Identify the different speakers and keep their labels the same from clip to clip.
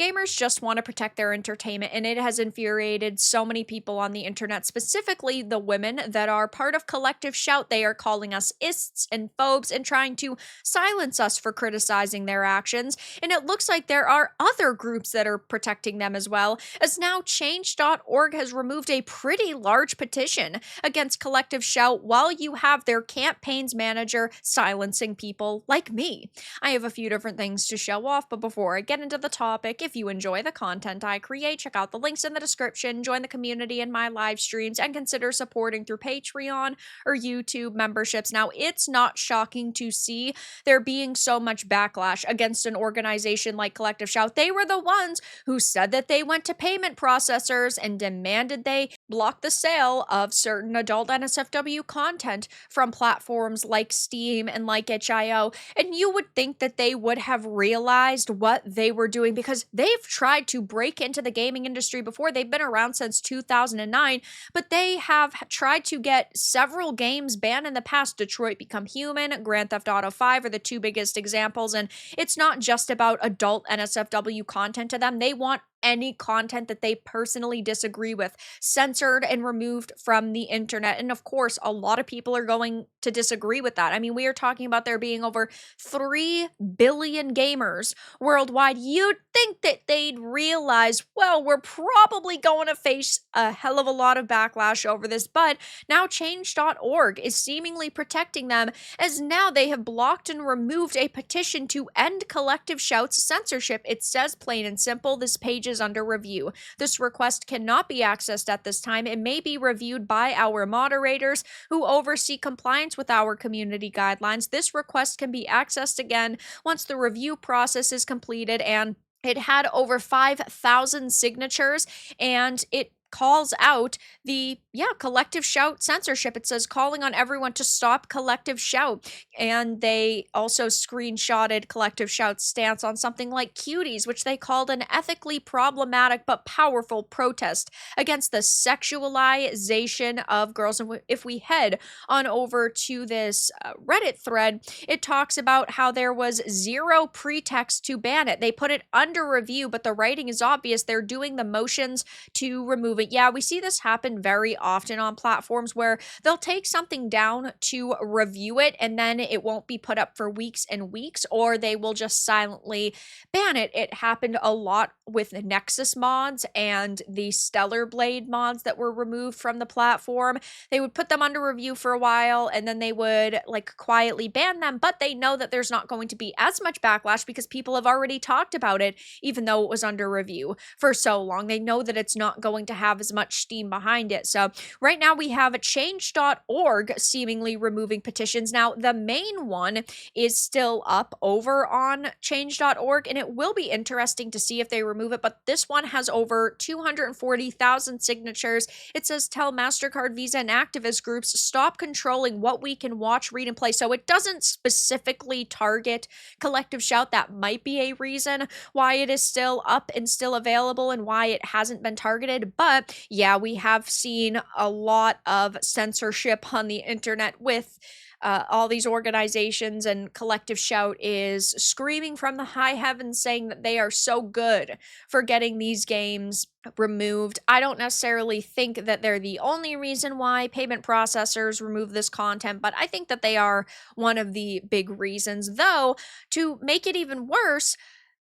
Speaker 1: Gamers just want to protect their entertainment, and it has infuriated so many people on the internet, specifically the women that are part of Collective Shout. They are calling us ists and phobes and trying to silence us for criticizing their actions. And it looks like there are other groups that are protecting them as well, as now Change.org has removed a pretty large petition against Collective Shout while you have their campaigns manager silencing people like me. I have a few different things to show off, but before I get into the topic, if you enjoy the content I create, check out the links in the description, join the community in my live streams, and consider supporting through Patreon or YouTube memberships. Now, it's not shocking to see there being so much backlash against an organization like Collective Shout. They were the ones who said that they went to payment processors and demanded they block the sale of certain adult NSFW content from platforms like Steam and like itch.io. And you would think that they would have realized what they were doing, because they've tried to break into the gaming industry before. They've been around since 2009, but they have tried to get several games banned in the past. Detroit Become Human, Grand Theft Auto 5 are the two biggest examples, and it's not just about adult NSFW content to them. They want any content that they personally disagree with censored and removed from the internet. And of course, a lot of people are going to disagree with that. I mean, we are talking about there being over 3 billion gamers worldwide. You'd think that they'd realize, well, we're probably going to face a hell of a lot of backlash over this, but now Change.org is seemingly protecting them, as now they have blocked and removed a petition to end Collective Shout's censorship. It says plain and simple, this page is under review. This request cannot be accessed at this time. It may be reviewed by our moderators who oversee compliance with our community guidelines. This request can be accessed again once the review process is completed, and it had over 5,000 signatures, and it calls out the Collective Shout censorship. It says calling on everyone to stop Collective Shout, and they also screenshotted Collective Shout's stance on something like cuties, which they called an ethically problematic but powerful protest against the sexualization of girls. And if we head on over to this Reddit thread, it talks about how there was zero pretext to ban it. They put it under review, but the writing is obvious. They're doing the motions to remove it. Yeah, we see this happen very often on platforms where they'll take something down to review it, and then it won't be put up for weeks and weeks, or they will just silently ban it. It happened a lot with the Nexus mods and the Stellar Blade mods that were removed from the platform. They would put them under review for a while, and then they would like quietly ban them, but they know that there's not going to be as much backlash because people have already talked about it, even though it was under review for so long. They know that it's not going to have as much steam behind it. So right now we have Change.org seemingly removing petitions. Now, the main one is still up over on Change.org, and it will be interesting to see if they remove it, but this one has over 240,000 signatures. It says, tell MasterCard, Visa, and activist groups, stop controlling what we can watch, read, and play. So it doesn't specifically target Collective Shout. That might be a reason why it is still up and still available and why it hasn't been targeted. But yeah, we have seen a lot of censorship on the internet with all these organizations, and Collective Shout is screaming from the high heavens saying that they are so good for getting these games removed. I don't necessarily think that they're the only reason why payment processors remove this content, but I think that they are one of the big reasons. Though, to make it even worse,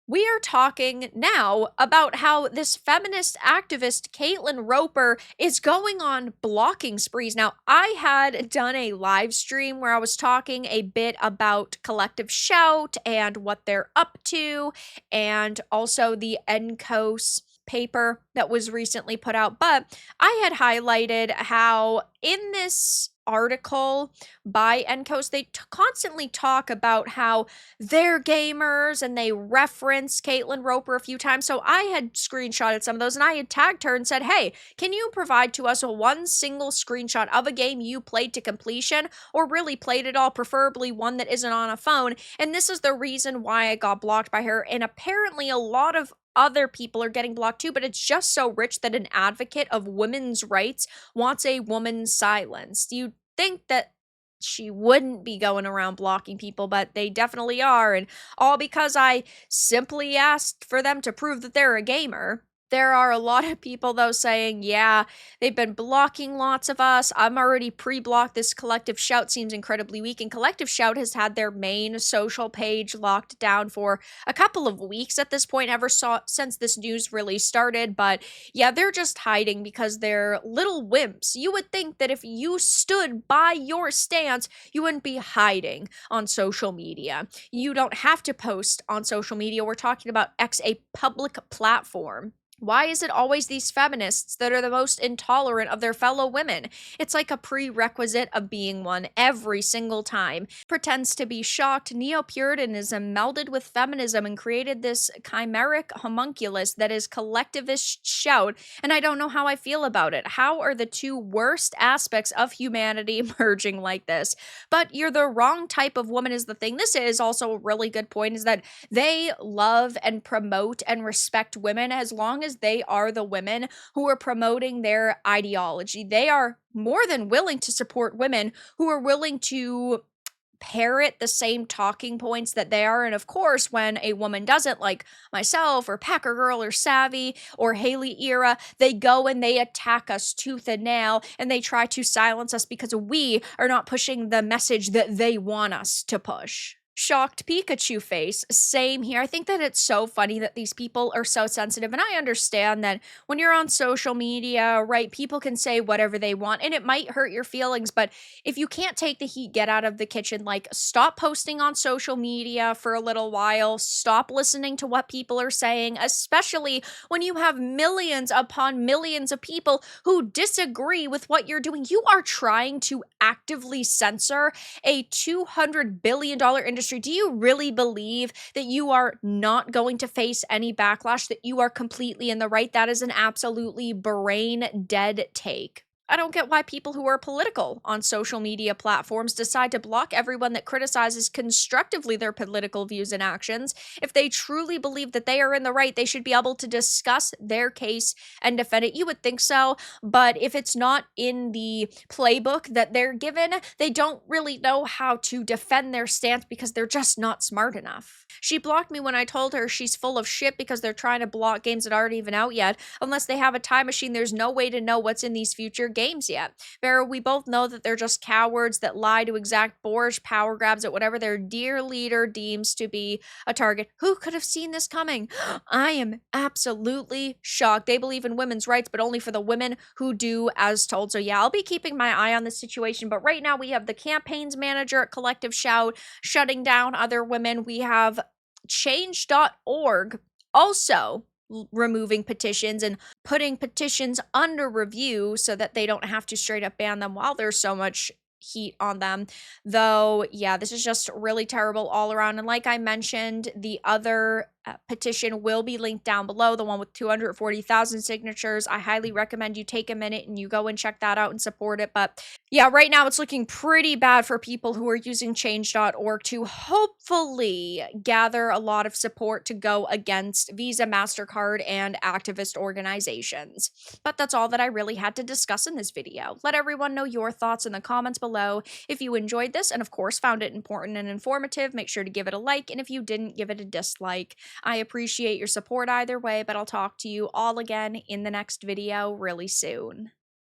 Speaker 1: we are talking now about how this feminist activist, Caitlin Roper, is going on blocking sprees. Now, I had done a live stream where I was talking a bit about Collective Shout and what they're up to, and also the NCOS paper that was recently put out. But I had highlighted how in this article by NCOS, they constantly talk about how they're gamers, and they reference Caitlin Roper a few times. So I had screenshotted some of those, and I had tagged her and said, hey, can you provide to us one single screenshot of a game you played to completion, or really played it all, preferably one that isn't on a phone? And this is the reason why I got blocked by her. And apparently a lot of other people are getting blocked too, but it's just so rich that an advocate of women's rights wants a woman silenced. You think that she wouldn't be going around blocking people, but they definitely are. And all because I simply asked for them to prove that they're a gamer. There are a lot of people, though, saying, yeah, they've been blocking lots of us. I'm already pre-blocked. This Collective Shout seems incredibly weak. And Collective Shout has had their main social page locked down for a couple of weeks at this point, since this news really started. But yeah, they're just hiding because they're little wimps. You would think that if you stood by your stance, you wouldn't be hiding on social media. You don't have to post on social media. We're talking about X, a public platform. Why is it always these feminists that are the most intolerant of their fellow women? It's like a prerequisite of being one every single time. Pretends to be shocked. Neo-Puritanism melded with feminism and created this chimeric homunculus that is collectivist shout, and I don't know how I feel about it. How are the two worst aspects of humanity merging like this? But you're the wrong type of woman is the thing. This is also a really good point, is that they love and promote and respect women as long as they are the women who are promoting their ideology. They are more than willing to support women who are willing to parrot the same talking points that they are. And of course, when a woman doesn't, like myself or Packer Girl or Savvy or Haley Era, they go and they attack us tooth and nail and they try to silence us because we are not pushing the message that they want us to push. Shocked Pikachu face. Same here. I think that it's so funny that these people are so sensitive. And I understand that when you're on social media, right, people can say whatever they want and it might hurt your feelings. But if you can't take the heat, get out of the kitchen. Like, stop posting on social media for a little while. Stop listening to what people are saying, especially when you have millions upon millions of people who disagree with what you're doing. You are trying to actively censor a $200 billion industry. Do you really believe that you are not going to face any backlash, that you are completely in the right? That is an absolutely brain dead take. I don't get why people who are political on social media platforms decide to block everyone that criticizes constructively their political views and actions. If they truly believe that they are in the right, they should be able to discuss their case and defend it. You would think so, but if it's not in the playbook that they're given, they don't really know how to defend their stance because they're just not smart enough. She blocked me when I told her she's full of shit because they're trying to block games that aren't even out yet. Unless they have a time machine, there's no way to know what's in these future games yet. Vara, we both know that they're just cowards that lie to exact boorish power grabs at whatever their dear leader deems to be a target. Who could have seen this coming? I am absolutely shocked. They believe in women's rights, but only for the women who do as told. So yeah, I'll be keeping my eye on this situation. But right now we have the campaigns manager at Collective Shout shutting down other women. We have change.org also removing petitions and putting petitions under review so that they don't have to straight up ban them while there's so much heat on them. Though, yeah, this is just really terrible all around. And like I mentioned, the other petition will be linked down below, the one with 240,000 signatures. I highly recommend you take a minute and you go and check that out and support it. But yeah, right now it's looking pretty bad for people who are using change.org to hopefully gather a lot of support to go against Visa, MasterCard, and activist organizations. But that's all that I really had to discuss in this video. Let everyone know your thoughts in the comments below. If you enjoyed this and of course found it important and informative, make sure to give it a like, and if you didn't, give it a dislike. I appreciate your support either way, but I'll talk to you all again in the next video really soon.